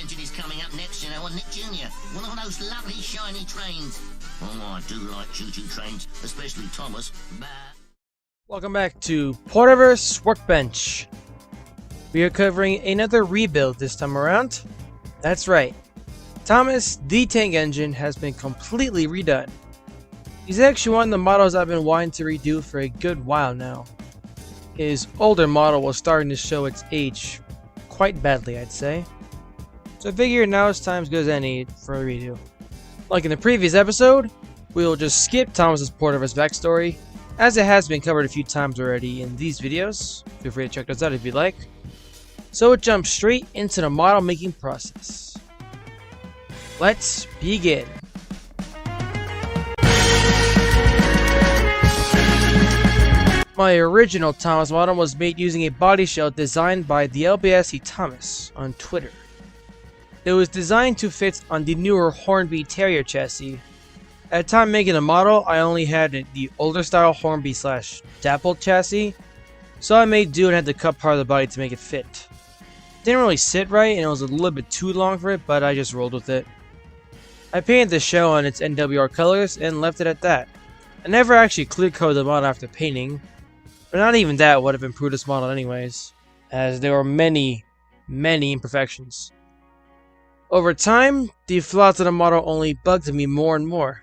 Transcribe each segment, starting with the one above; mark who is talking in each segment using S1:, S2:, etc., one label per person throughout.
S1: engine is coming up next, you know, wasn't it, Junior? One of those lovely shiny trains. Oh, I do like choo-choo trains, especially Thomas.
S2: Welcome back to Porterverse Workbench. We are covering another rebuild this time around. That's right. Thomas, the tank engine, has been completely redone. He's actually one of the models I've been wanting to redo for a good while now. His older model was starting to show its age quite badly, I'd say. So I figure now it's time as good as any for a redo. Like in the previous episode, we will just skip Thomas's Porterverse backstory, as it has been covered a few times already in these videos. Feel free to check those out if you'd like. So it jumps straight into the model making process. Let's begin. My original Thomas model was made using a body shell designed by the LBSC Thomas on Twitter. It was designed to fit on the newer Hornby Terrier chassis. At the time making the model, I only had the older style Hornby / Dappled chassis, so I made do and had to cut part of the body to make it fit. It didn't really sit right and it was a little bit too long for it, but I just rolled with it. I painted the shell on its NWR colors and left it at that. I never actually clear coated the model after painting, but not even that would have improved this model anyways, as there were many imperfections. Over time, the flaws of the model only bugged me more and more.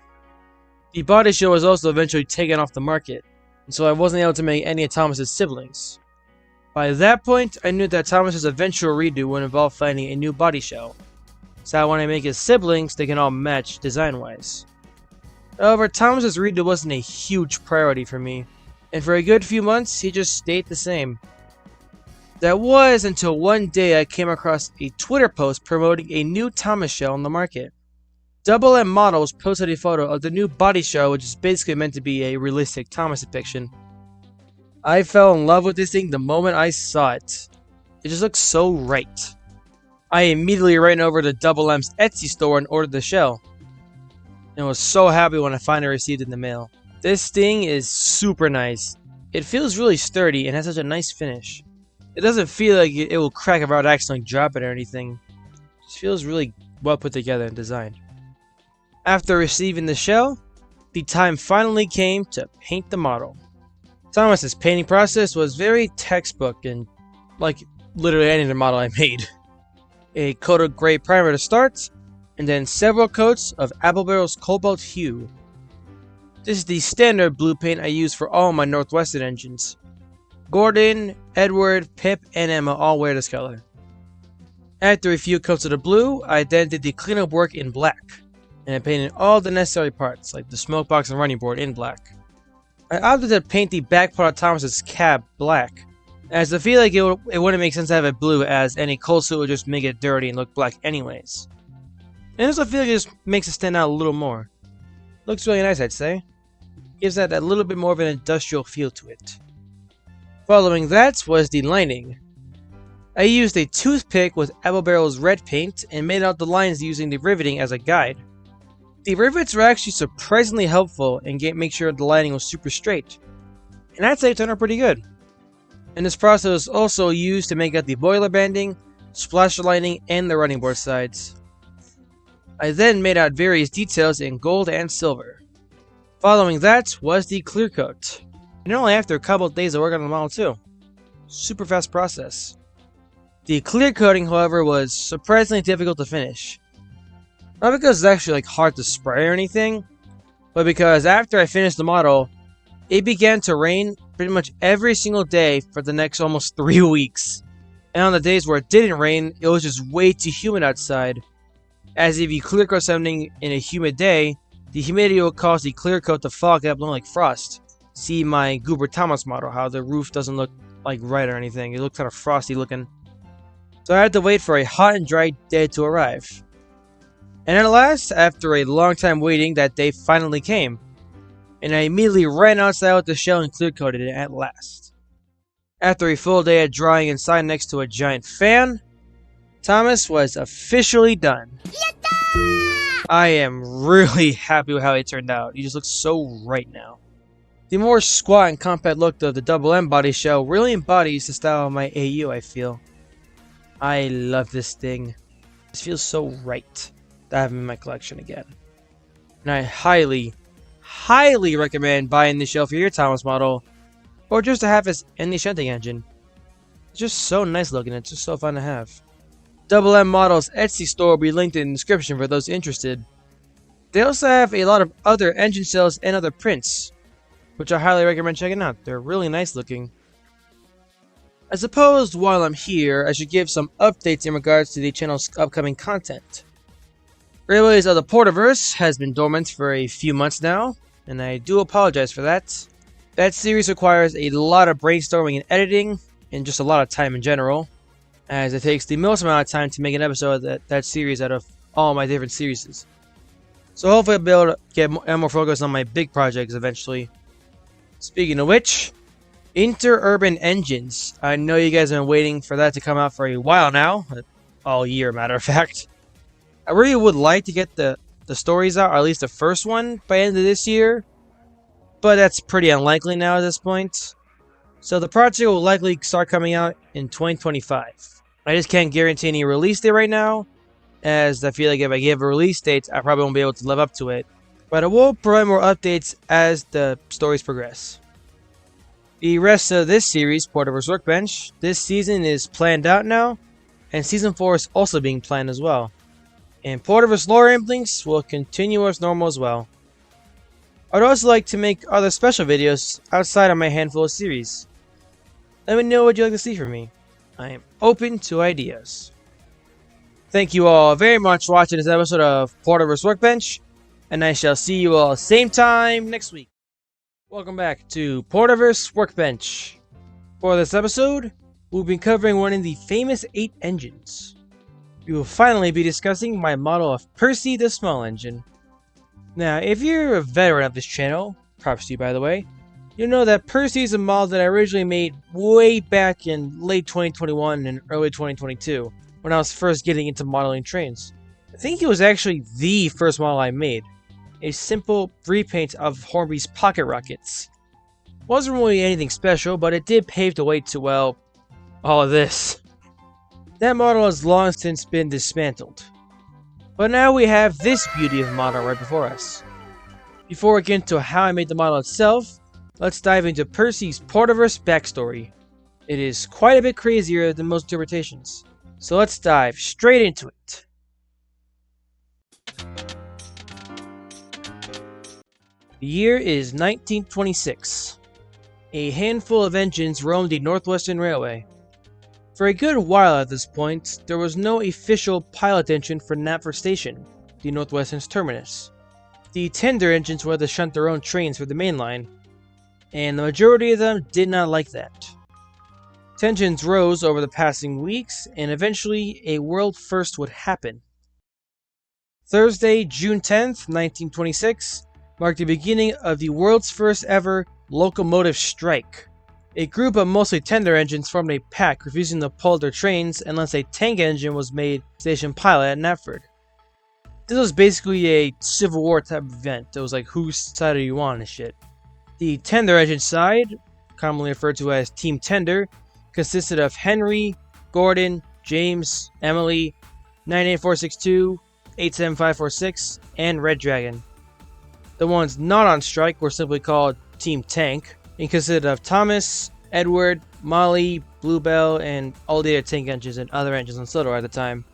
S2: The body shell was also eventually taken off the market, and so I wasn't able to make any of Thomas's siblings. By that point, I knew that Thomas's eventual redo would involve finding a new body shell, so when I make his siblings, they can all match design-wise. However, Thomas's redo wasn't a huge priority for me, and for a good few months, he just stayed the same. That was until one day I came across a Twitter post promoting a new Thomas shell on the market. Double M Models posted a photo of the new body shell, which is basically meant to be a realistic Thomas depiction. I fell in love with this thing the moment I saw it. It just looks so right. I immediately ran over to Double M's Etsy store and ordered the shell, and was so happy when I finally received it in the mail. This thing is super nice. It feels really sturdy and has such a nice finish. It doesn't feel like it will crack if I would accidentally drop it or anything. It just feels really well put together and designed. After receiving the shell, the time finally came to paint the model. Thomas's painting process was very textbook and like literally any other model I made. A coat of gray primer to start, and then several coats of Applebarrel's Cobalt Hue. This is the standard blue paint I use for all my Northwestern engines. Gordon, Edward, Pip, and Emma all wear this color. After a few coats of the blue, I then did the cleanup work in black, and I painted all the necessary parts, like the smoke box and running board, in black. I opted to paint the back part of Thomas's cab black, as I feel like it wouldn't make sense to have it blue, as any cold suit would just make it dirty and look black anyways. And also I feel like it just makes it stand out a little more. Looks really nice, I'd say. Gives that a little bit more of an industrial feel to it. Following that was the lining. I used a toothpick with Applebarrel's red paint and made out the lines using the riveting as a guide. The rivets were actually surprisingly helpful and make sure the lining was super straight, and I'd say it turned out pretty good. And this process was also used to make out the boiler banding, splasher lining, and the running board sides. I then made out various details in gold and silver. Following that was the clear coat. And only after a couple of days of work on the model too. Super fast process. The clear coating, however, was surprisingly difficult to finish. Not because it's actually hard to spray or anything, but because after I finished the model, it began to rain pretty much every single day for the next almost 3 weeks. And on the days where it didn't rain, it was just way too humid outside. As if you clear coat something in a humid day, the humidity will cause the clear coat to fog up, looking like frost. See my Goober Thomas model, how the roof doesn't look like right or anything. It looks kind of frosty looking. So I had to wait for a hot and dry day to arrive. And at last, after a long time waiting, that day finally came. And I immediately ran outside with the shell and clear coated it at last. After a full day of drying inside next to a giant fan, Thomas was officially done. Yatta! I am really happy with how it turned out. He just looks so right now. The more squat and compact look of the Double M body shell really embodies the style of my AU, I feel. I love this thing. This feels so right to have him in my collection again. And I highly, highly recommend buying this shell for your Thomas model, or just to have as in the shunting engine. It's just so nice looking, it's just so fun to have. Double M Models Etsy store will be linked in the description for those interested. They also have a lot of other engine shells and other prints, which I highly recommend checking out. They're really nice looking. I suppose while I'm here, I should give some updates in regards to the channel's upcoming content. Railways of the Porterverse has been dormant for a few months now, and I do apologize for that. That series requires a lot of brainstorming and editing, and just a lot of time in general, as it takes the most amount of time to make an episode of that series out of all my different series. So hopefully I'll be able to get more focus on my big projects eventually. Speaking of which, Interurban Engines. I know you guys have been waiting for that to come out for a while now, all year matter of fact. I really would like to get the stories out, or at least the first one, by the end of this year, but that's pretty unlikely now at this point. So the project will likely start coming out in 2025. I just can't guarantee any release date right now, as I feel like if I give a release date, I probably won't be able to live up to it. But I will provide more updates as the stories progress. The rest of this series, Porterverse Workbench, this season is planned out now, and Season 4 is also being planned as well. And Porterverse lore ramblings will continue as normal as well. I'd also like to make other special videos outside of my handful of series. Let me know what you'd like to see from me. I am open to ideas. Thank you all very much for watching this episode of Porterverse Workbench, and I shall see you all same time next week. Welcome back to Porterverse Workbench. For this episode, we'll be covering one of the famous 8 engines. We will finally be discussing my model of Percy the Small Engine. Now, if you're a veteran of this channel, props to you by the way, you'll know that Percy is a model that I originally made way back in late 2021 and early 2022, when I was first getting into modeling trains. I think it was actually the first model I made. A simple repaint of Hornby's pocket rockets. Wasn't really anything special, but it did pave the way to, well, all of this. That model has long since been dismantled. But now we have this beauty of a model right before us. Before we get into how I made the model itself, let's dive into Percy's Porterverse backstory. It is quite a bit crazier than most interpretations. So let's dive straight into it. The year is 1926. A handful of engines roamed the Northwestern Railway. For a good while at this point, there was no official pilot engine for Knapford Station, the Northwestern's terminus. The tender engines were to shunt their own trains for the main line, and the majority of them did not like that. Tensions rose over the passing weeks, and eventually a world first would happen. Thursday, June 10th, 1926, marked the beginning of the world's first ever locomotive strike. A group of mostly tender engines formed a pack, refusing to pull their trains unless a tank engine was made station pilot at Knapford. This was basically a Civil War type of event. It was like, whose side are you on and shit. The tender engine side, commonly referred to as Team Tender, consisted of Henry, Gordon, James, Emily, 98462, 87546, and Red Dragon. The ones not on strike were simply called Team Tank, and consisted of Thomas, Edward, Molly, Bluebell, and all the other tank engines and other engines on Sodor at the time.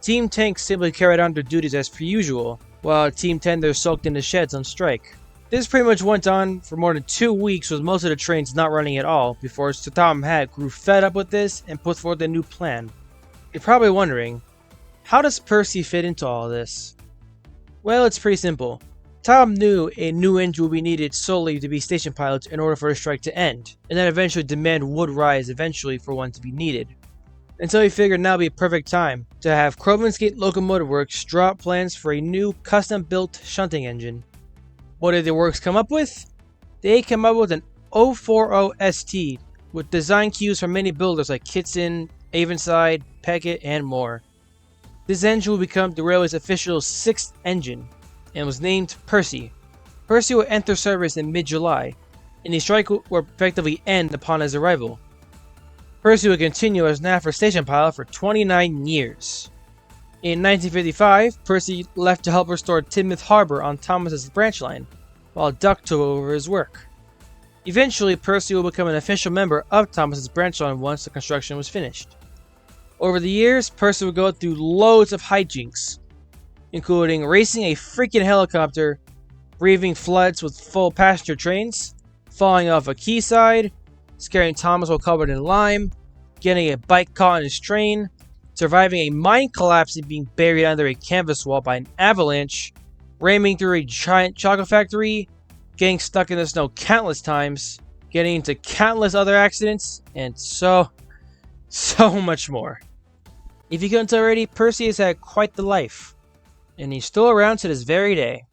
S2: Team Tank simply carried on their duties as per usual, while Team Tender sulked in the sheds on strike. This pretty much went on for more than 2 weeks, with most of the trains not running at all, before Sir Tom Hatt grew fed up with this and put forth a new plan. You're probably wondering, how does Percy fit into all of this? Well, it's pretty simple. Tom knew a new engine would be needed solely to be station pilots in order for the strike to end, and that eventually demand would rise eventually for one to be needed. And so he figured now would be a perfect time to have Crowman's Gate Locomotive Works draw up plans for a new custom-built shunting engine. What did the works come up with? They came up with an 040 ST with design cues from many builders like Kitson, Avonside, Peckett, and more. This engine will become the railway's official 6th engine, and was named Percy. Percy will enter service in mid-July, and the strike will effectively end upon his arrival. Percy will continue as Knapford station pilot for 29 years. In 1955, Percy left to help restore Teignmouth Harbor on Thomas's branch line, while Duck took over his work. Eventually, Percy will become an official member of Thomas's branch line once the construction was finished. Over the years, Percy would go through loads of hijinks, including racing a freaking helicopter, braving floods with full passenger trains, falling off a quayside, scaring Thomas while covered in lime, getting a bike caught in his train, surviving a mine collapse and being buried under a canvas wall by an avalanche, ramming through a giant chocolate factory, getting stuck in the snow countless times, getting into countless other accidents, and so much more. If you couldn't already, Percy has had quite the life, and he's still around to this very day.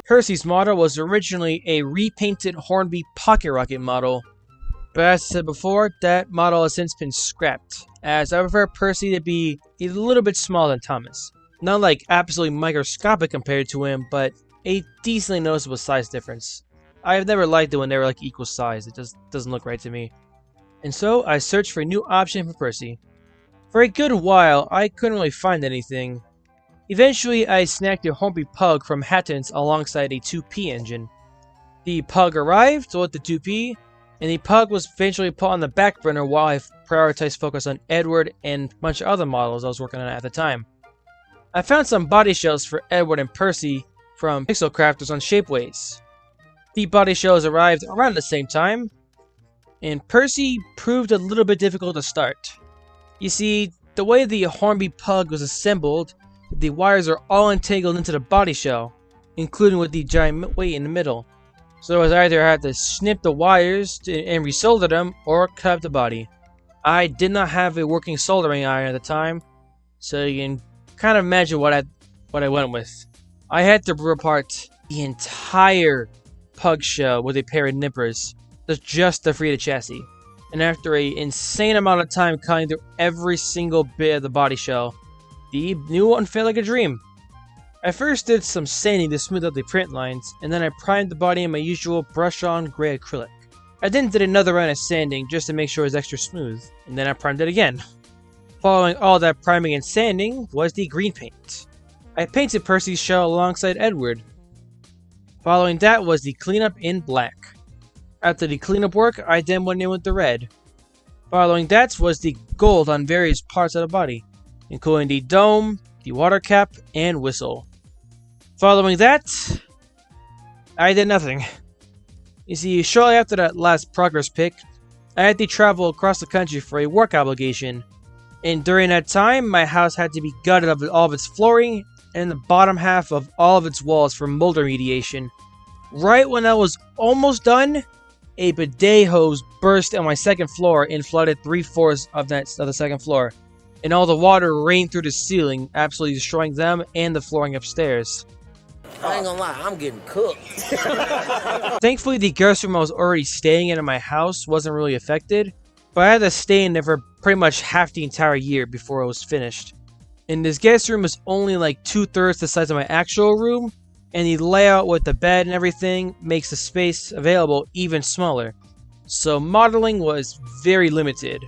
S2: Percy's model was originally a repainted Hornby pocket rocket model, but as I said before, that model has since been scrapped, as I prefer Percy to be a little bit smaller than Thomas. Not like absolutely microscopic compared to him, but a decently noticeable size difference. I've never liked it when they were like equal size, it just doesn't look right to me. And so I searched for a new option for Percy. For a good while, I couldn't really find anything. Eventually, I snagged a Hornby Pug from Hatton's alongside a 2P engine. The Pug arrived with the 2P, and the Pug was eventually put on the back burner while I prioritized focus on Edward and a bunch of other models I was working on at the time. I found some body shells for Edward and Percy from Pixel Crafters on Shapeways. The body shells arrived around the same time, and Percy proved a little bit difficult to start. You see, the way the Hornby Pug was assembled, the wires are all entangled into the body shell, including with the giant weight in the middle. So I either had to snip the wires and resolder them, or cut up the body. I did not have a working soldering iron at the time, so you can kind of imagine what I went with. I had to rip apart the entire Pug shell with a pair of nippers, just to free the chassis. And after an insane amount of time cutting through every single bit of the body shell, the new one felt like a dream. I first did some sanding to smooth out the print lines, and then I primed the body in my usual brush-on gray acrylic. I then did another round of sanding just to make sure it was extra smooth, and then I primed it again. Following all that priming and sanding was the green paint. I painted Percy's shell alongside Edward. Following that was the cleanup in black. After the cleanup work, I then went in with the red. Following that was the gold on various parts of the body, including the dome, the water cap, and whistle. Following that, I did nothing. You see, shortly after that last progress pic, I had to travel across the country for a work obligation, and during that time, my house had to be gutted of all of its flooring and the bottom half of all of its walls for mold remediation. Right when I was almost done, a bidet hose burst on my second floor and flooded 3/4 of the second floor, and all the water rained through the ceiling, absolutely destroying them and the flooring upstairs.
S3: I ain't gonna lie, I'm getting cooked.
S2: Thankfully, the guest room I was already staying in my house wasn't really affected, but I had to stay in there for pretty much half the entire year before it was finished. And this guest room is only like 2/3 the size of my actual room, and the layout with the bed and everything makes the space available even smaller. So modeling was very limited.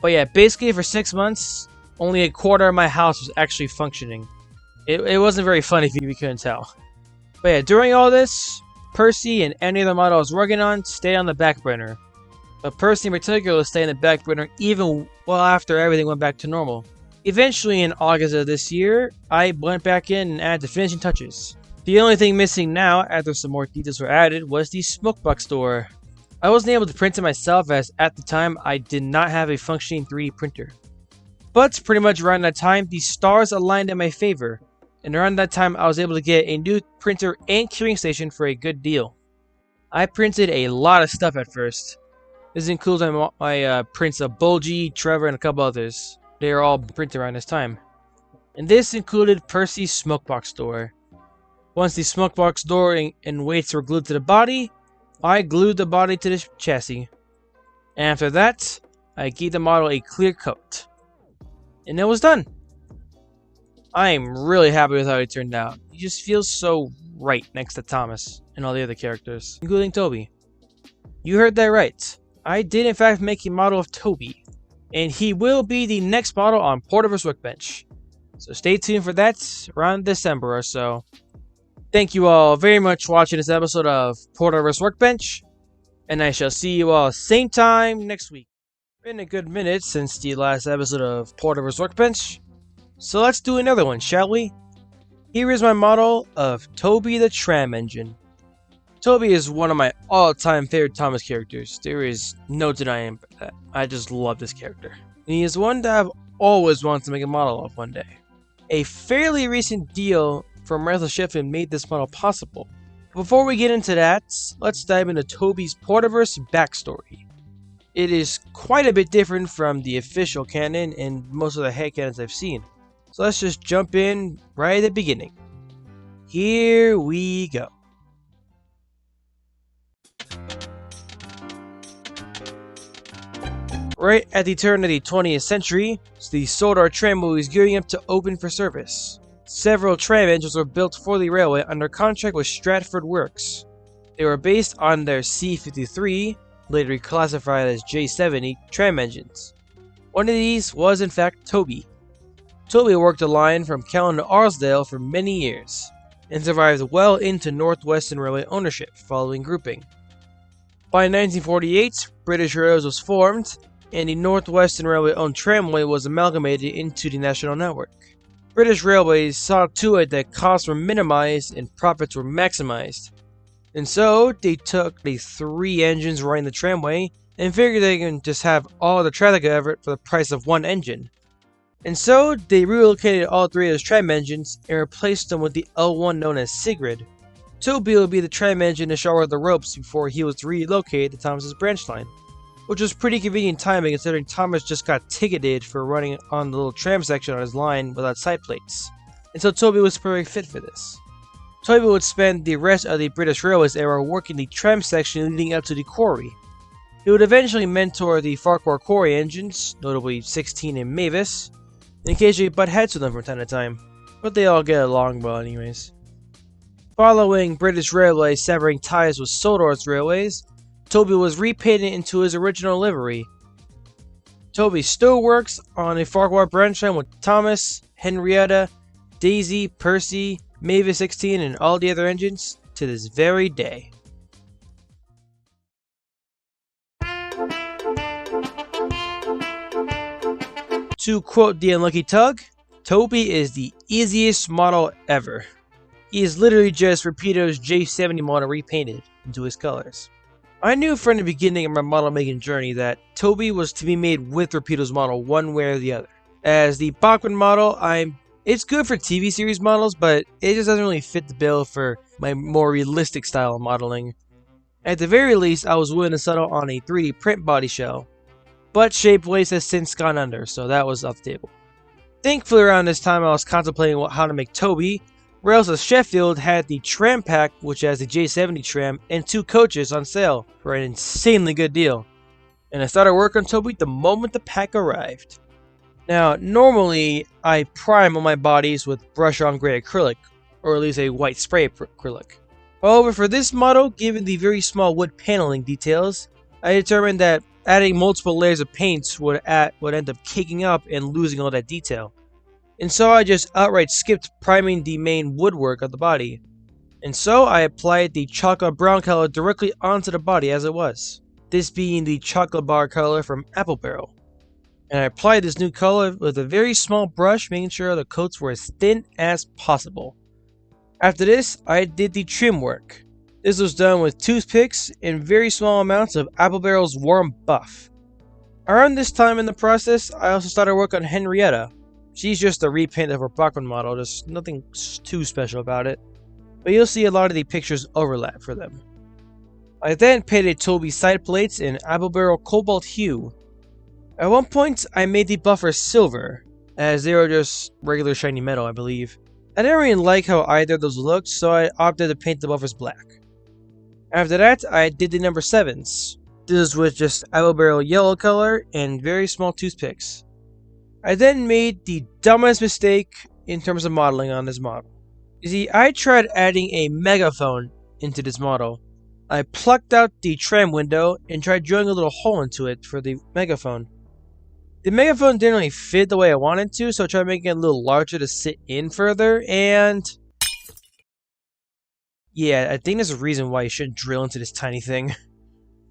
S2: But yeah, basically for 6 months, only a quarter of my house was actually functioning. It wasn't very fun if you couldn't tell. But yeah, during all this, Percy and any other model I was working on stayed on the back burner. But Percy in particular stayed on the back burner even well after everything went back to normal. Eventually in August of this year, I went back in and added the finishing touches. The only thing missing now, after some more details were added, was the smokebox door. I wasn't able to print it myself as at the time I did not have a functioning 3D printer. But pretty much around that time, the stars aligned in my favor, and around that time I was able to get a new printer and curing station for a good deal. I printed a lot of stuff at first. This includes my prints of Bulgy, Trevor, and a couple others. They are all printed around this time. And this included Percy's smokebox door. Once the smokebox door and weights were glued to the body, I glued the body to the chassis. And after that, I gave the model a clear coat. And it was done. I am really happy with how it turned out. He just feels so right next to Thomas and all the other characters, including Toby. You heard that right. I did in fact make a model of Toby, and he will be the next model on Porterverse Workbench. So stay tuned for that around December or so. Thank you all very much for watching this episode of Porterverse Workbench, and I shall see you all same time next week. Been a good minute since the last episode of Porterverse Workbench, so let's do another one, shall we? Here is my model of Toby the Tram Engine. Toby is one of my all-time favorite Thomas characters. There is no denying that. I just love this character. And he is one that I've always wanted to make a model of one day. A fairly recent deal from Rethel Sheffield made this model possible. Before we get into that, let's dive into Toby's Porterverse backstory. It is quite a bit different from the official canon and most of the headcanons I've seen. So let's just jump in right at the beginning. Here we go. Right at the turn of the 20th century, the Sodor tramway was gearing up to open for service. Several tram engines were built for the railway under contract with Stratford Works. They were based on their C-53, later reclassified as J-70, tram engines. One of these was in fact Toby. Toby worked the line from Callan to Arsdale for many years, and survived well into Northwestern Railway ownership following grouping. By 1948, British Railways was formed, and the Northwestern Railway-owned tramway was amalgamated into the national network. British Railways saw to it that costs were minimized and profits were maximized. And so, they took the 3 engines running the tramway and figured they can just have all the traffic effort for the price of 1 engine. And so, they relocated all 3 of those tram engines and replaced them with the L1 known as Sigrid. Toby will be the tram engine to show her the ropes before he was relocated to Thomas's branch line, which was pretty convenient timing considering Thomas just got ticketed for running on the little tram section on his line without side plates, and so Toby was a perfect fit for this. Toby would spend the rest of the British Railways era working the tram section leading up to the quarry. He would eventually mentor the Farquhar quarry engines, notably 16 and Mavis, and occasionally butt heads with them from time to time, but they all get along well anyways. Following British Railways severing ties with Sodor's Railways, Toby was repainted into his original livery. Toby still works on a Farquhar branch line with Thomas, Henrietta, Daisy, Percy, Mavis 16, and all the other engines to this very day. To quote the Unlucky Tug, Toby is the easiest model ever. He is literally just Rapido's J70 model repainted into his colors. I knew from the beginning of my model making journey that Toby was to be made with Rapido's model one way or the other. As the Bachman model, it's good for TV series models, but it just doesn't really fit the bill for my more realistic style of modeling. At the very least, I was willing to settle on a 3D print body shell, but Shape Waste has since gone under, so that was off the table. Thankfully around this time I was contemplating how to make Toby. Rails of Sheffield had the tram pack, which has the J70 tram, and 2 coaches on sale for an insanely good deal. And I started work on Toby the moment the pack arrived. Now, normally, I prime all my bodies with brush-on gray acrylic, or at least a white spray acrylic. However, for this model, given the very small wood paneling details, I determined that adding multiple layers of paints would end up caking up and losing all that detail. And so I just outright skipped priming the main woodwork of the body. And so I applied the chocolate brown color directly onto the body as it was, this being the chocolate bar color from Apple Barrel. And I applied this new color with a very small brush, making sure the coats were as thin as possible. After this, I did the trim work. This was done with toothpicks and very small amounts of Apple Barrel's warm buff. Around this time in the process, I also started work on Henrietta. She's just a repaint of her Bachman model, just nothing too special about it. But you'll see a lot of the pictures overlap for them. I then painted Toby's side plates in Apple Barrel Cobalt Hue. At one point, I made the buffers silver, as they were just regular shiny metal, I believe. I didn't really like how either of those looked, so I opted to paint the buffers black. After that, I did the number 7s. This was just Apple Barrel yellow color and very small toothpicks. I then made the dumbest mistake in terms of modeling on this model. You see, I tried adding a megaphone into this model, I plucked out the tram window and tried drilling a little hole into it for the megaphone. The megaphone didn't really fit the way I wanted to, so I tried making it a little larger to sit in further, and yeah, I think there's a reason why you shouldn't drill into this tiny thing.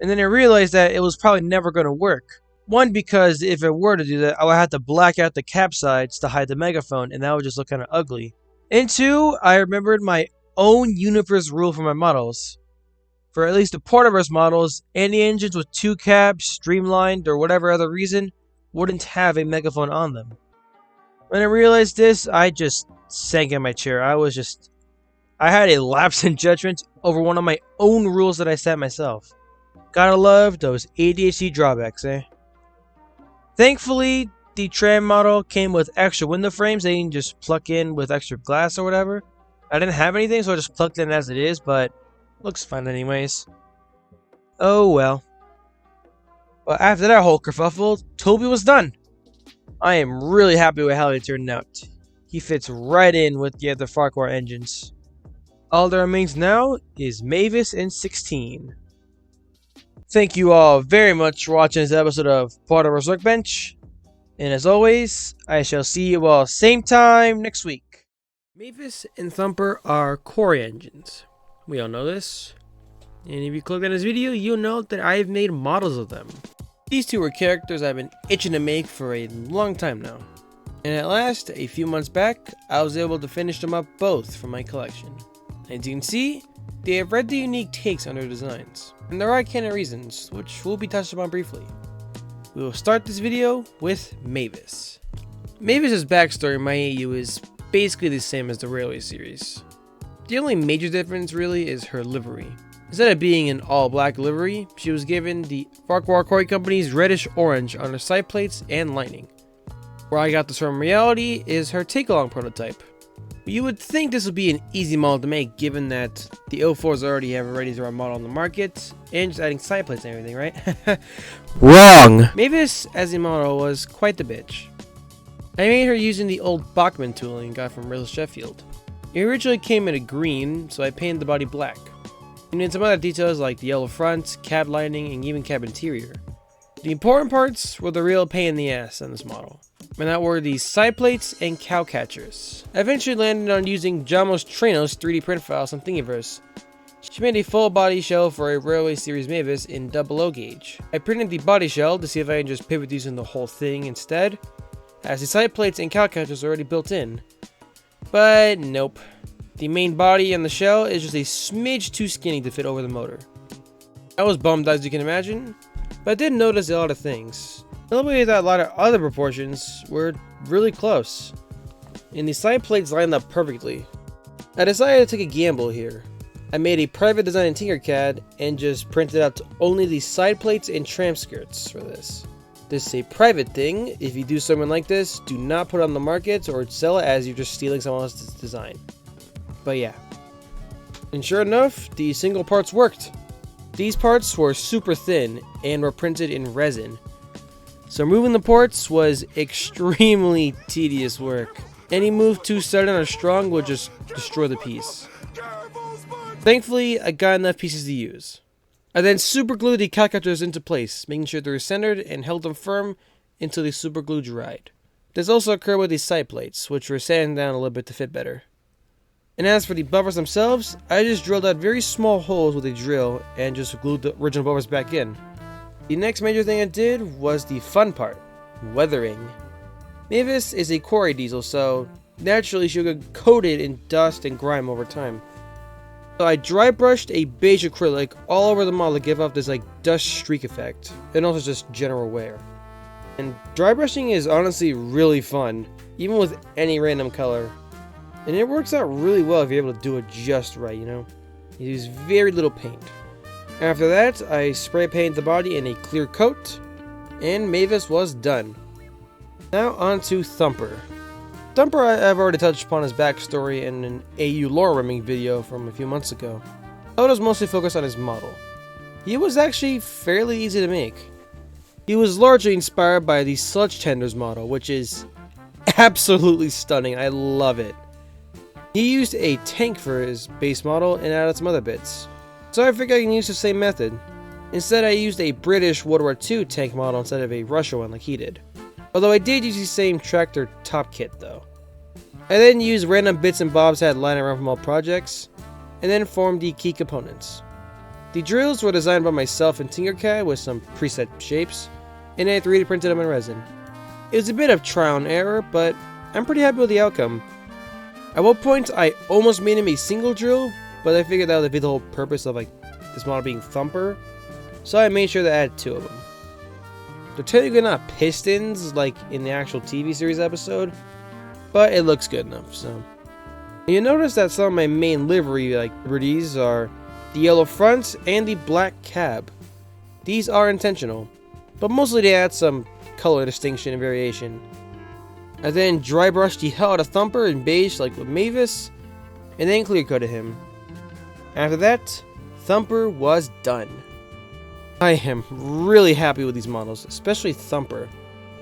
S2: And then I realized that it was probably never going to work. One, because if it were to do that, I would have to black out the cap sides to hide the megaphone, and that would just look kind of ugly. And two, I remembered my own universe rule for my models. For at least the Porterverse models, any engines with 2 cabs, streamlined, or whatever other reason, wouldn't have a megaphone on them. When I realized this, I just sank in my chair. I had a lapse in judgment over one of my own rules that I set myself. Gotta love those ADHD drawbacks, eh? Thankfully, the tram model came with extra window frames that you can just plug in with extra glass or whatever. I didn't have anything, so I just plugged in as it is, but looks fine anyways. Oh well. But after that whole kerfuffle, Toby was done. I am really happy with how it turned out. He fits right in with the other Farquhar engines. All that remains now is Mavis and 16. Thank you all very much for watching this episode of Porterverse Workbench. And as always, I shall see you all same time next week. Mavis and Thumper are Quarry engines. We all know this. And if you click on this video, you'll know that I've made models of them. These two were characters I've been itching to make for a long time now. And at last, a few months back, I was able to finish them up both for my collection. As you can see, they have rather unique takes on their designs. And there are a can of reasons, which will be touched upon briefly. We will start this video with Mavis. Mavis's backstory in my AU is basically the same as the Railway series. The only major difference really is her livery. Instead of being an all-black livery, she was given the Farquhar Quarry Company's reddish-orange on her side plates and lining. Where I got this from reality is her take-along prototype. You would think this would be an easy model to make given that the 04s already have a ready-to-run model on the market and just adding side plates and everything, right? Wrong! Mavis as a model was quite the bitch. I made her using the old Bachmann tooling got from Riddle Sheffield. It originally came in a green, so I painted the body black. And then some other details like the yellow front, cab lining, and even cab interior. The important parts were the real pain in the ass on this model, and that were the side plates and cow catchers. I eventually landed on using Jamos Trainos 3D print files on Thingiverse. She made a full body shell for a Railway Series Mavis in 00 gauge. I printed the body shell to see if I can just pivot using the whole thing instead, as the side plates and cow catchers are already built in. But nope. The main body and the shell is just a smidge too skinny to fit over the motor. I was bummed as you can imagine, but I did notice a lot of things. The way that a lot of other proportions were really close, and the side plates lined up perfectly. I decided to take a gamble here. I made a private design in Tinkercad and just printed out only the side plates and tram skirts for this. This is a private thing. If you do something like this, do not put it on the market or sell it as you're just stealing someone else's design. But yeah. And sure enough, the single parts worked. These parts were super thin and were printed in resin. So removing the parts was extremely tedious work. Any move too sudden or strong would just destroy the piece. Thankfully, I got enough pieces to use. I then super glued the calculators into place, making sure they were centered and held them firm until the super glue dried. This also occurred with the side plates, which were sanded down a little bit to fit better. And as for the buffers themselves, I just drilled out very small holes with a drill and just glued the original buffers back in. The next major thing I did was the fun part, weathering. Mavis is a quarry diesel, so naturally she'll get coated in dust and grime over time. So I dry brushed a beige acrylic all over the model to give off this like dust streak effect, and also just general wear. And dry brushing is honestly really fun, even with any random color. And it works out really well if you're able to do it just right, you know? You use very little paint. After that, I spray painted the body in a clear coat, and Mavis was done. Now on to Thumper. Thumper I've already touched upon his backstory in an AU lore rimming video from a few months ago. I was mostly focused on his model. He was actually fairly easy to make. He was largely inspired by the Sludge Tenders model, which is absolutely stunning. I love it. He used a tank for his base model and added some other bits. so I figured I can use the same method. Instead, I used a British World War II tank model instead of a Russian one like he did. Although I did use the same tractor top kit though. I then used random bits and bobs I had lying around from all projects, and then formed the key components. The drills were designed by myself in Tinkercad with some preset shapes, and I 3D printed them in resin. It was a bit of trial and error, but I'm pretty happy with the outcome. At one point, I almost made him a single drill, but I figured that would be the whole purpose of this model being Thumper, so I made sure to add 2 of them. They're technically not pistons like in the actual TV series episode, but it looks good enough. So you notice that some of my main livery liberties are the yellow front and the black cab. These are intentional, but mostly they add some color distinction and variation. I then dry brushed the hell out of Thumper in beige like with Mavis, and then clear coated him. After that, Thumper was done. I am really happy with these models, especially Thumper.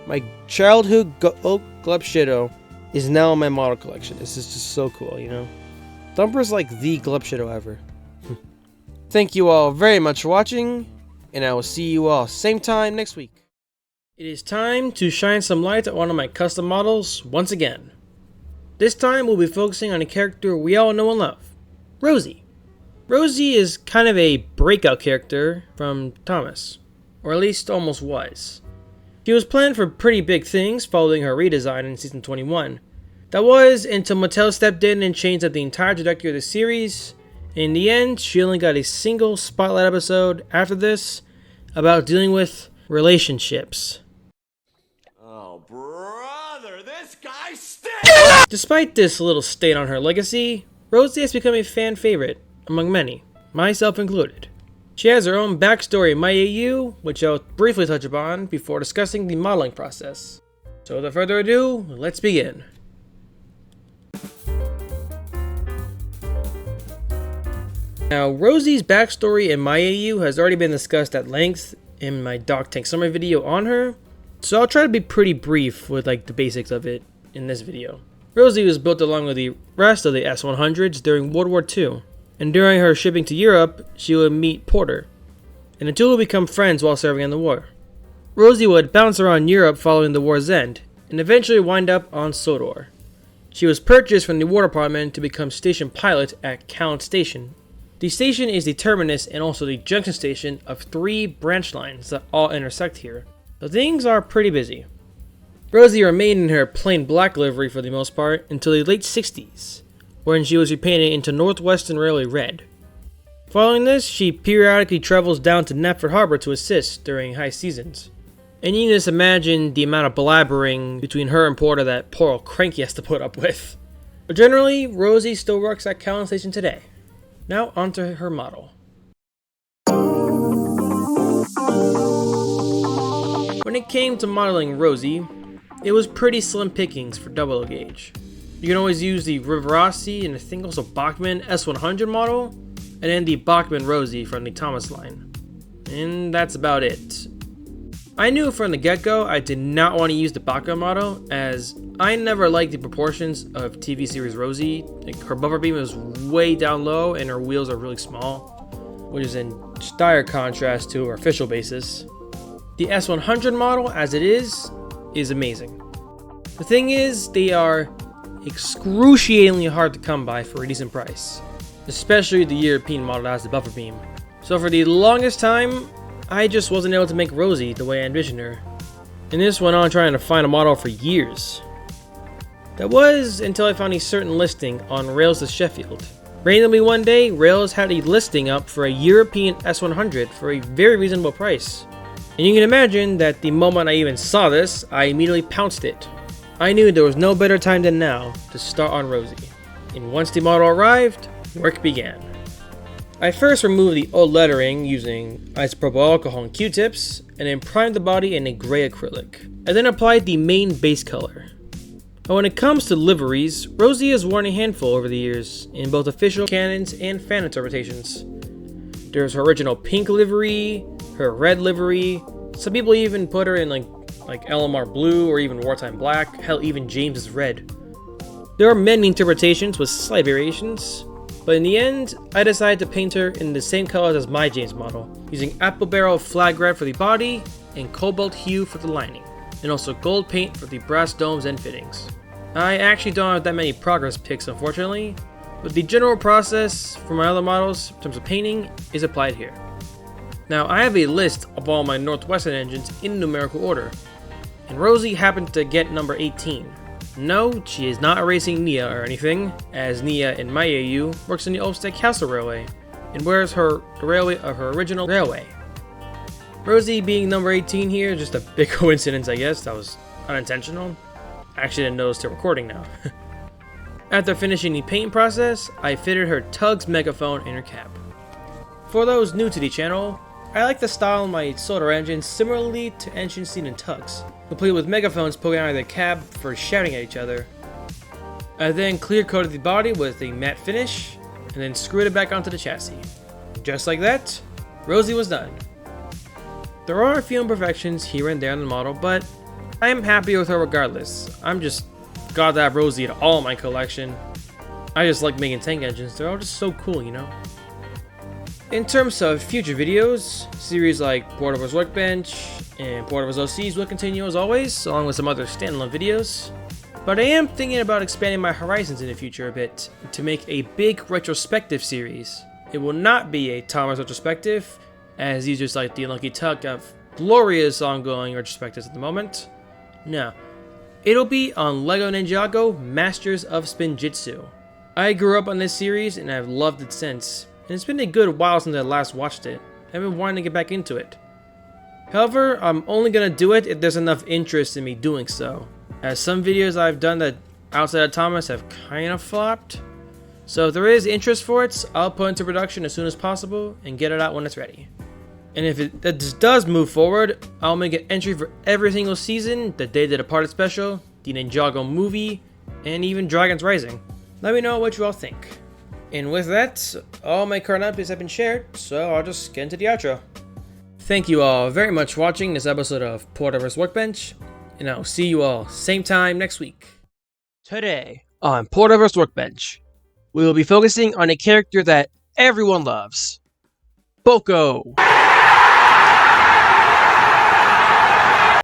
S2: My childhood oak Glubshido is now in my model collection. This is just so cool, you know? Thumper's like the Glubshido ever. Thank you all very much for watching, and I will see you all same time next week. It is time to shine some light on one of my custom models once again. This time we'll be focusing on a character we all know and love, Rosie. Rosie is kind of a breakout character from Thomas, or at least almost was. She was planned for pretty big things following her redesign in season 21. That was until Mattel stepped in and changed up the entire trajectory of the series. In the end, she only got a single spotlight episode after this about dealing with relationships.
S4: Oh, brother, this guy stinks!
S2: Despite this little stain on her legacy, Rosie has become a fan favorite among many, myself included. She has her own backstory in my AU, which I'll briefly touch upon before discussing the modeling process. So without further ado, let's begin. Now, Rosie's backstory in my AU has already been discussed at length in my Doc Tank summary video on her, so I'll try to be pretty brief with the basics of it in this video. Rosie was built along with the rest of the S-100s during World War II, and during her shipping to Europe, she would meet Porter, and the two would become friends while serving in the war. Rosie would bounce around Europe following the war's end, and eventually wind up on Sodor. She was purchased from the War Department to become station pilot at Count Station. The station is the terminus and also the junction station of 3 branch lines that all intersect here, so things are pretty busy. Rosie remained in her plain black livery for the most part until the late 60s, when she was repainted into Northwestern Railway red. Following this, she periodically travels down to Knapford Harbor to assist during high seasons. And you can just imagine the amount of blabbering between her and Porter that poor old Cranky has to put up with. But generally, Rosie still works at Callan Station today. Now onto her model. When it came to modeling Rosie, it was pretty slim pickings for double gauge. You can always use the Rivarossi and I think also Bachmann S100 model, and then the Bachmann Rosie from the Thomas line. And that's about it. I knew from the get-go I did not want to use the Boco model, as I never liked the proportions of TV series Rosie. Her bumper beam is way down low and her wheels are really small, which is in dire contrast to her official basis. The S100 model, as it is amazing. The thing is, they are excruciatingly hard to come by for a decent price, especially the European model that has the buffer beam. So for the longest time, I just wasn't able to make Rosie the way I envisioned her, and this went on trying to find a model for years. That was until I found a certain listing on Rails to Sheffield. Randomly one day, Rails had a listing up for a European S100 for a very reasonable price. And you can imagine that the moment I even saw this, I immediately pounced it. I knew there was no better time than now to start on Rosie. And once the model arrived, work began. I first removed the old lettering using isopropyl alcohol and Q-tips, and then primed the body in a gray acrylic. I then applied the main base color. But when it comes to liveries, Rosie has worn a handful over the years, in both official canons and fan interpretations. There's her original pink livery, her red livery, some people even put her in like LMR blue or even wartime black, hell even James's red. There are many interpretations with slight variations, but in the end, I decided to paint her in the same colors as my James model, using apple barrel flag red for the body and cobalt hue for the lining, and also gold paint for the brass domes and fittings. I actually don't have that many progress pics unfortunately, but the general process for my other models in terms of painting is applied here. Now I have a list of all my Northwestern engines in numerical order, and Rosie happened to get number 18. No, she is not erasing Nia or anything, as Nia in my AU works in the Ulfstead Castle Railway, and wears the railway of her original railway. Rosie being number 18 here is just a big coincidence, I guess. That was unintentional. I actually didn't notice the recording now. After finishing the painting process, I fitted her Tug's megaphone in her cab. For those new to the channel, I like to style my solar engines similarly to engines seen in Tugs, complete with megaphones poking out of the cab for shouting at each other. I then clear coated the body with a matte finish, and then screwed it back onto the chassis. Just like that, Rosie was done. There are a few imperfections here and there on the model, but I am happy with her regardless. I'm just glad to have Rosie in all my collection. I just like making tank engines, they're all just so cool, you know? In terms of future videos, series like Porterverse Workbench and Porterverse OCs will continue as always, along with some other standalone videos. But I am thinking about expanding my horizons in the future a bit to make a big retrospective series. It will not be a Thomas retrospective, as users like the Unlucky Tuck have glorious ongoing retrospectives at the moment. No, it'll be on LEGO Ninjago Masters of Spinjitzu. I grew up on this series and I've loved it since. And it's been a good while since I last watched it. I've been wanting to get back into it. However, I'm only gonna do it if there's enough interest in me doing so, as some videos I've done that outside of Thomas have kind of flopped. So if there is interest for it, I'll put it into production as soon as possible and get it out when it's ready. And if it does move forward, I'll make an entry for every single season, the Day the Departed special, the Ninjago movie, and even Dragon's Rising. Let me know what you all think. And with that, all my current updates have been shared, so I'll just get into the outro. Thank you all very much for watching this episode of Porterverse Workbench, and I'll see you all same time next week. Today on Porterverse Workbench, we will be focusing on a character that everyone loves, Boco.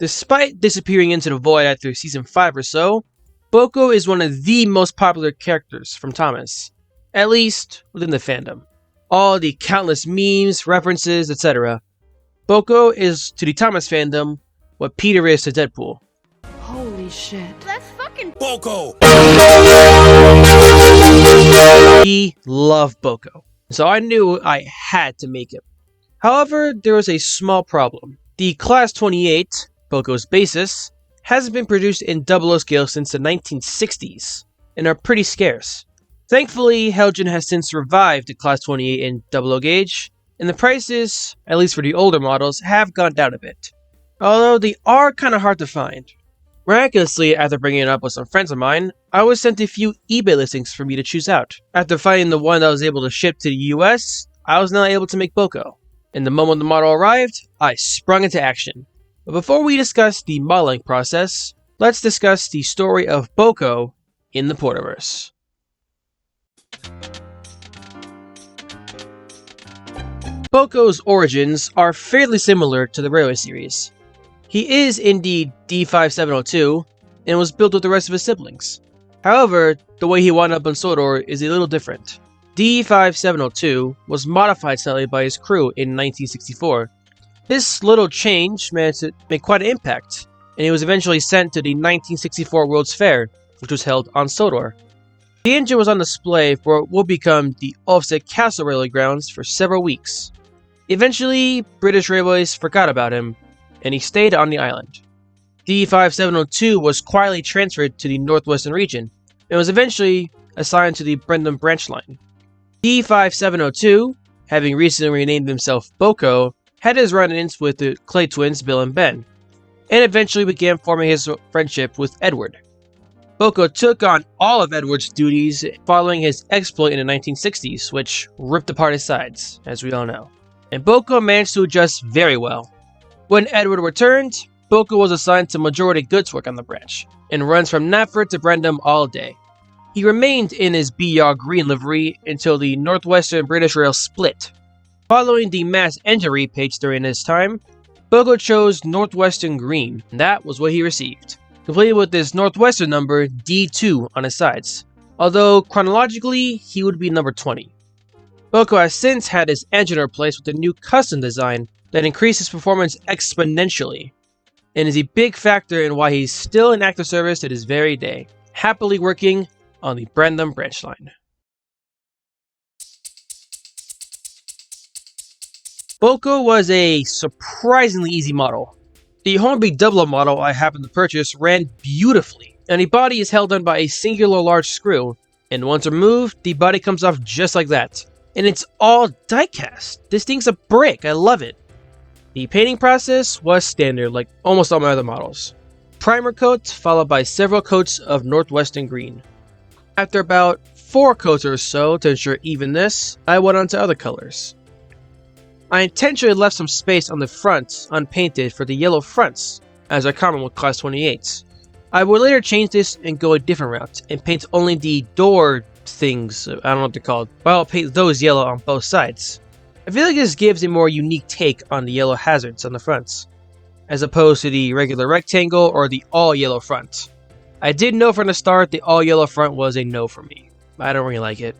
S2: Despite disappearing into the void after season 5 or so, Boco is one of the most popular characters from Thomas. At least within the fandom. All the countless memes, references, etc. Boco is to the Thomas fandom what Peter is to Deadpool.
S5: Holy shit.
S3: That's fucking
S4: Boco!
S2: We love Boco, so I knew I had to make him. However, there was a small problem. The Class 28, Boco's basis, hasn't been produced in 00 scale since the 1960s, and are pretty scarce. Thankfully, Helgen has since revived the Class 28 in 00 gauge, and the prices, at least for the older models, have gone down a bit. Although they are kinda hard to find. Miraculously, after bringing it up with some friends of mine, I was sent a few eBay listings for me to choose out. After finding the one that was able to ship to the US, I was now able to make Boco. And the moment the model arrived, I sprung into action. But before we discuss the modeling process, let's discuss the story of Boco in the Porterverse. Boco's origins are fairly similar to the Railway series. He is indeed D5702 and was built with the rest of his siblings. However, the way he wound up on Sodor is a little different. D5702 was modified slightly by his crew in 1964. This little change managed to make quite an impact, and he was eventually sent to the 1964 World's Fair, which was held on Sodor. The engine was on display for what would become the Ulfstead Castle Railway grounds for several weeks. Eventually, British Railways forgot about him, and he stayed on the island. D5702 was quietly transferred to the Northwestern region, and was eventually assigned to the Brendan branch line. D5702, having recently renamed himself Boco, had his run-ins with the Clay twins Bill and Ben, and eventually began forming his friendship with Edward. Boco took on all of Edward's duties following his exploit in the 1960s, which ripped apart his sides, as we all know. And Boco managed to adjust very well. When Edward returned, Boco was assigned to majority goods work on the branch, and runs from Knapford to Brendam all day. He remained in his BR green livery until the Northwestern British Rail split. Following the mass injury page during this time, Boco chose Northwestern green, and that was what he received, completed with this Northwestern number D2 on his sides, although chronologically he would be number 20. Boco has since had his engine replaced with a new custom design that increases performance exponentially, and is a big factor in why he's still in active service to this very day, happily working on the Brandon branch line. Boco was a surprisingly easy model. The Hornby Double model I happened to purchase ran beautifully, and the body is held on by a singular large screw, and once removed, the body comes off just like that. And it's all die-cast. This thing's a brick, I love it. The painting process was standard like almost all my other models. Primer coat followed by several coats of Northwestern green. After about 4 coats or so to ensure evenness, I went on to other colors. I intentionally left some space on the front unpainted for the yellow fronts, as are common with Class 28s. I would later change this and go a different route, and paint only the door things, I don't know what they're called, but I'll paint those yellow on both sides. I feel like this gives a more unique take on the yellow hazards on the fronts, as opposed to the regular rectangle or the all yellow front. I did know from the start the all yellow front was a no for me. I don't really like it.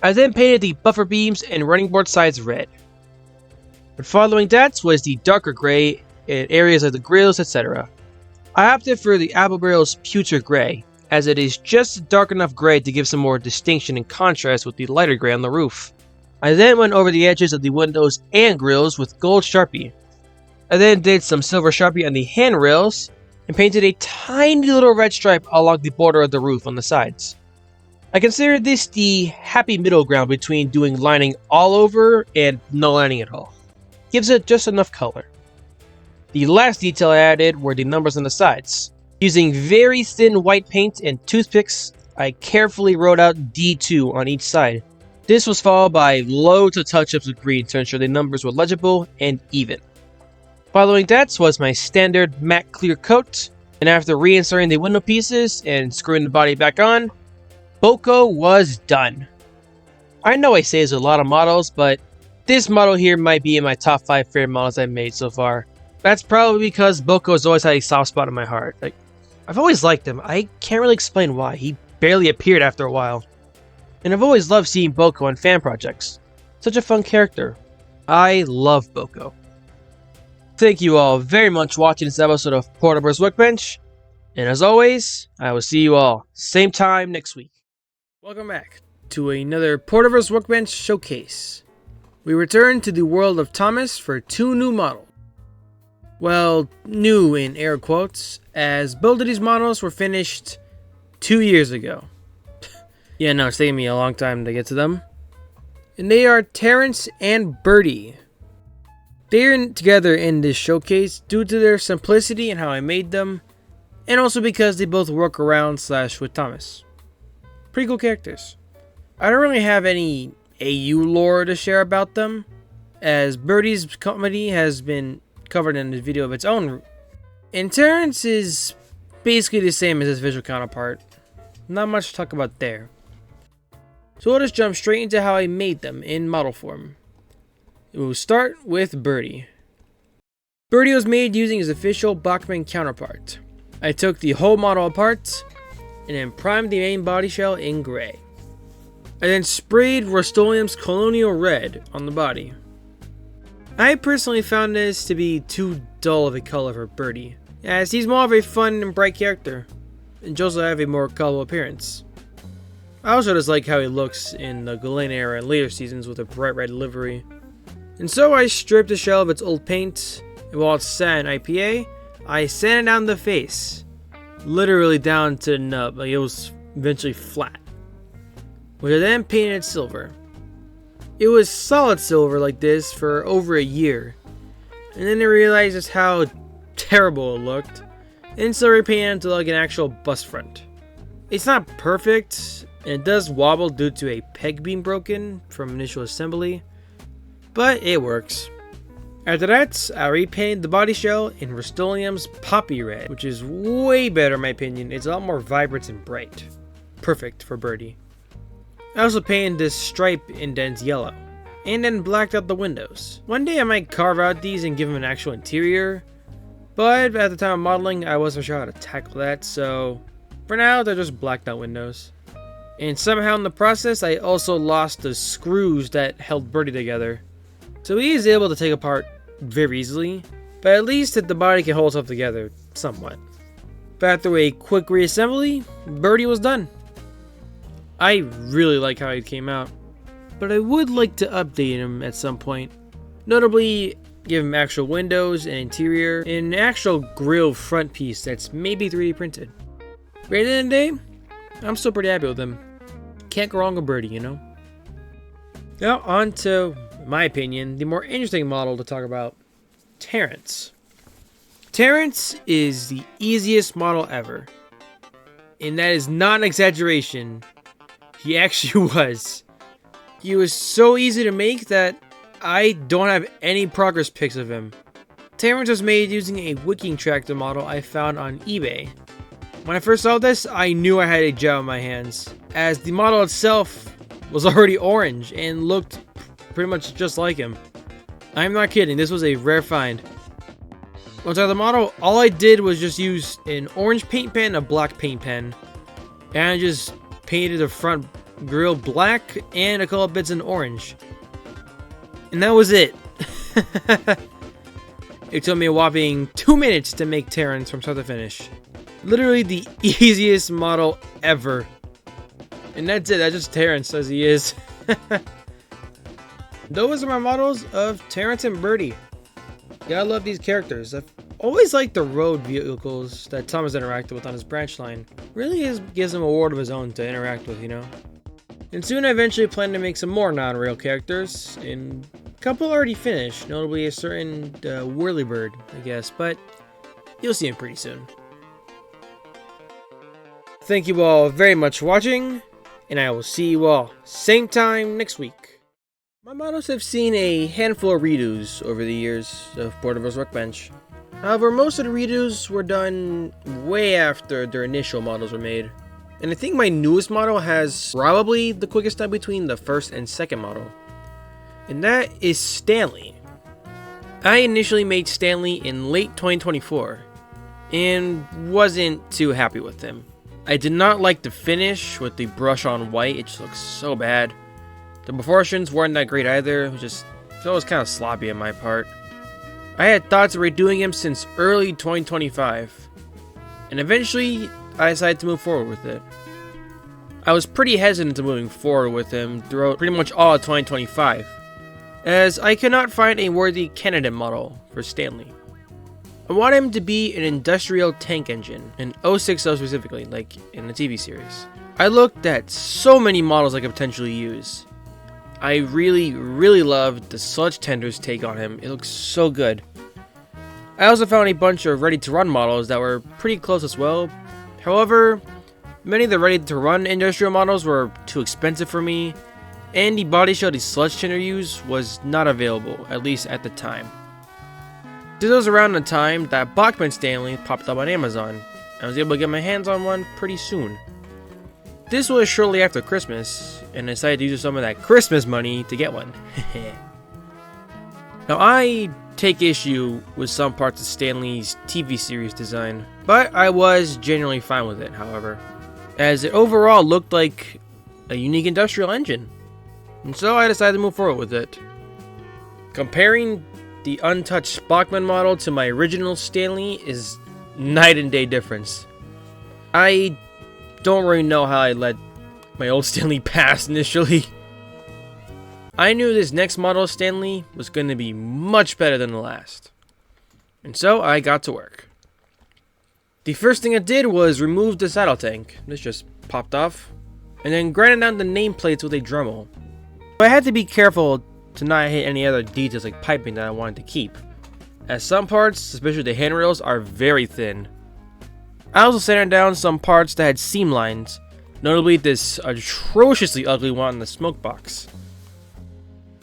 S2: I then painted the buffer beams and running board sides red. But following that was the darker gray in areas of the grills, etc. I opted for the apple barrel's pewter gray, as it is just dark enough gray to give some more distinction and contrast with the lighter gray on the roof. I then went over the edges of the windows and grills with gold Sharpie. I then did some silver Sharpie on the handrails, and painted a tiny little red stripe along the border of the roof on the sides. I consider this the happy middle ground between doing lining all over and no lining at all. Gives it just enough color. The last detail I added were the numbers on the sides. Using very thin white paint and toothpicks, I carefully wrote out D2 on each side. This was followed by loads of touch-ups of green to ensure the numbers were legible and even. Following that was my standard matte clear coat, and after reinserting the window pieces and screwing the body back on, Boco was done. I know I say there's a lot of models, but this model here might be in my top 5 favorite models I've made so far. That's probably because Boco has always had a soft spot in my heart. I've always liked him. I can't really explain why. He barely appeared after a while. And I've always loved seeing Boco on fan projects. Such a fun character. I love Boco. Thank you all very much for watching this episode of Porterverse Workbench. And as always, I will see you all same time next week. Welcome back to another Porterverse Workbench showcase. We return to the world of Thomas for 2 new models. Well, new in air quotes, as both of these models were finished 2 years ago. Yeah, no, it's taking me a long time to get to them. And they are Terrence and Birdie. They are together in this showcase due to their simplicity and how I made them, and also because they both work around / with Thomas. Pretty cool characters. I don't really have any AU lore to share about them, as Birdie's comedy has been covered in a video of its own. And Terrence is basically the same as his visual counterpart. Not much to talk about there. So we'll just jump straight into how I made them in model form. We'll start with Birdie. Birdie was made using his official Bachmann counterpart. I took the whole model apart and then primed the main body shell in gray. I then sprayed Rust-Oleum's Colonial Red on the body. I personally found this to be too dull of a color for Birdie, as he's more of a fun and bright character, and also have a more colorful appearance. I also just like how he looks in the Galen era and later seasons with a bright red livery. And so I stripped the shell of its old paint, and while it's sat in IPA, I sanded down the face, literally down to the nub, like it was eventually flat, which I then painted silver. It was solid silver like this for over a year, and then I realized just how terrible it looked, and so I repainted it to like an actual bust front. It's not perfect, and it does wobble due to a peg being broken from initial assembly, but it works. After that, I repainted the body shell in Rust-Oleum's Poppy Red, which is way better in my opinion. It's a lot more vibrant and bright. perfect for Birdie. I also painted this stripe indents yellow, and then blacked out the windows. One day I might carve out these and give them an actual interior, but at the time of modeling I wasn't sure how to tackle that, so for now they're just blacked out windows. And somehow in the process I also lost the screws that held Birdie together, so he is able to take apart very easily, but at least the body can hold itself together somewhat. But after a quick reassembly, Birdie was done. I really like how he came out, but I would like to update him at some point. Notably, give him actual windows and interior, and an actual grille front piece that's maybe 3D printed. But at the end of the day, I'm still pretty happy with him. Can't go wrong with Birdie, you know? Now on to, in my opinion, the more interesting model to talk about, Terrence. Terrence is the easiest model ever, and that is not an exaggeration. He actually was. He was so easy to make that I don't have any progress pics of him. Terrence was made using a wicking tractor model I found on eBay. When I first saw this, I knew I had a gem in my hands, as the model itself was already orange and looked pretty much just like him. I'm not kidding, this was a rare find. Once I had the model, all I did was just use an orange paint pen and a black paint pen, and I just painted the front grille black and a couple of bits in orange. And that was it. It took me a whopping 2 minutes to make Terrence from start to finish. Literally the easiest model ever. And that's it, that's just Terrence as he is. Those are my models of Terrence and Birdie. Yeah, I love these characters. I've always liked the road vehicles that Thomas interacted with on his branch line. Really gives him a world of his own to interact with, you know? And soon I eventually plan to make some more non-rail characters, and a couple already finished, notably a certain Whirlybird, I guess, but you'll see him pretty soon. Thank you all very much for watching, and I will see you all same time next week. My models have seen a handful of redos over the years of Porterverse Workbench. However, most of the redos were done way after their initial models were made. And I think my newest model has probably the quickest time between the first and second model. And that is Stanley. I initially made Stanley in late 2024 and wasn't too happy with him. I did not like the finish with the brush on white, it just looks so bad. The proportions weren't that great either, it was kind of sloppy on my part. I had thoughts of redoing him since early 2025, and eventually I decided to move forward with it. I was pretty hesitant to moving forward with him throughout pretty much all of 2025, as I could not find a worthy candidate model for Stanley. I want him to be an industrial tank engine, an 060 specifically, like in the TV series. I looked at so many models I could potentially use. I really loved the Sludge Tender's take on him, it looks so good. I also found a bunch of ready-to-run models that were pretty close as well. However, many of the ready-to-run industrial models were too expensive for me, and the body shell the Sludge Tender used was not available, at least at the time. This was around the time that Bachman Stanley popped up on Amazon. I was able to get my hands on one pretty soon. This was shortly after Christmas, and I decided to use some of that Christmas money to get one. Now, I take issue with some parts of Stanley's TV series design, but I was genuinely fine with it, however, as it overall looked like a unique industrial engine, and so I decided to move forward with it. Comparing the untouched Bachman model to my original Stanley is night and day difference. I don't really know how I let my old Stanley pass initially. I knew this next model of Stanley was going to be much better than the last, and so I got to work. The first thing I did was remove the saddle tank. This just popped off, and then grinded down the nameplates with a Dremel. But I had to be careful to not hit any other details like piping that I wanted to keep, as some parts, especially the handrails, are very thin. I also sanded down some parts that had seam lines, notably this atrociously ugly one in the smoke box.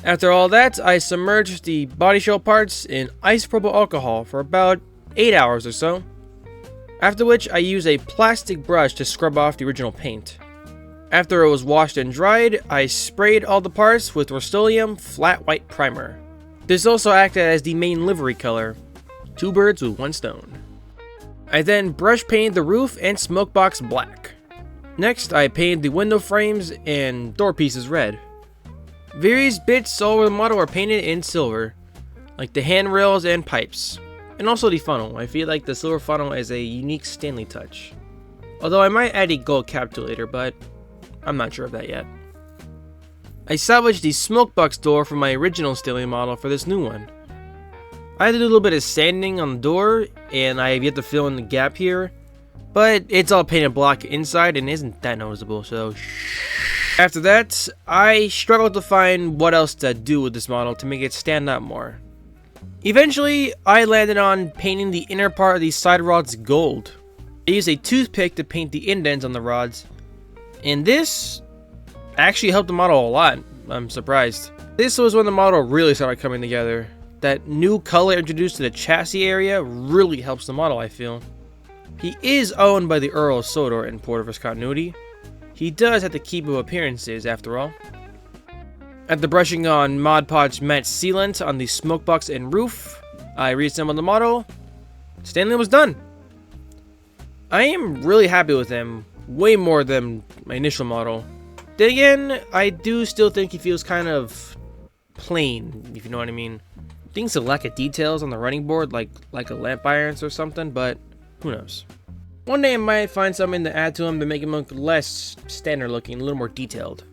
S2: After all that, I submerged the body shell parts in isopropyl alcohol for about 8 hours or so, after which I used a plastic brush to scrub off the original paint. After it was washed and dried, I sprayed all the parts with Rust-Oleum flat white primer. This also acted as the main livery color. 2 birds with 1 stone. I then brush painted the roof and smoke box black. Next, I painted the window frames and door pieces red. Various bits all over the model are painted in silver, like the handrails and pipes, and also the funnel. I feel like the silver funnel is a unique Stanley touch. Although I might add a gold cap to it later, but I'm not sure of that yet. I salvaged the smoke box door from my original Stanley model for this new one. I had to do a little bit of sanding on the door, and I have yet to fill in the gap here, but it's all painted black inside and isn't that noticeable, so after that, I struggled to find what else to do with this model to make it stand out more. Eventually, I landed on painting the inner part of these side rods gold. I used a toothpick to paint the indents on the rods, and this actually helped the model a lot. I'm surprised. This was when the model really started coming together. That new color introduced to the chassis area really helps the model, I feel. He is owned by the Earl of Sodor in Porterverse continuity. He does have to keep up appearances after all. After brushing on Mod Podge matte sealant on the smoke box and roof, I reassembled the model. Stanley was done. I am really happy with him, way more than my initial model. Then again, I do still think he feels kind of plain, if you know what I mean. Things a lack of details on the running board, like a lamp irons or something, but who knows. One day I might find something to add to him to make him look less standard looking, a little more detailed.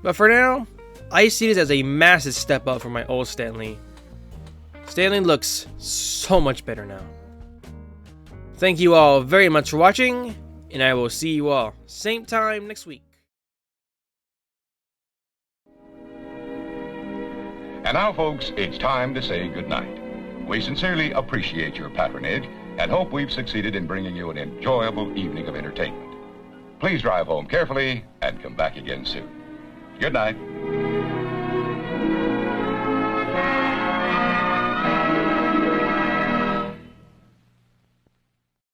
S2: But for now, I see this as a massive step up from my old Stanley. Stanley looks so much better now. Thank you all very much for watching, and I will see you all same time next week.
S6: And now, folks, it's time to say goodnight. We sincerely appreciate your patronage and hope we've succeeded in bringing you an enjoyable evening of entertainment. Please drive home carefully and come back again soon. Good night.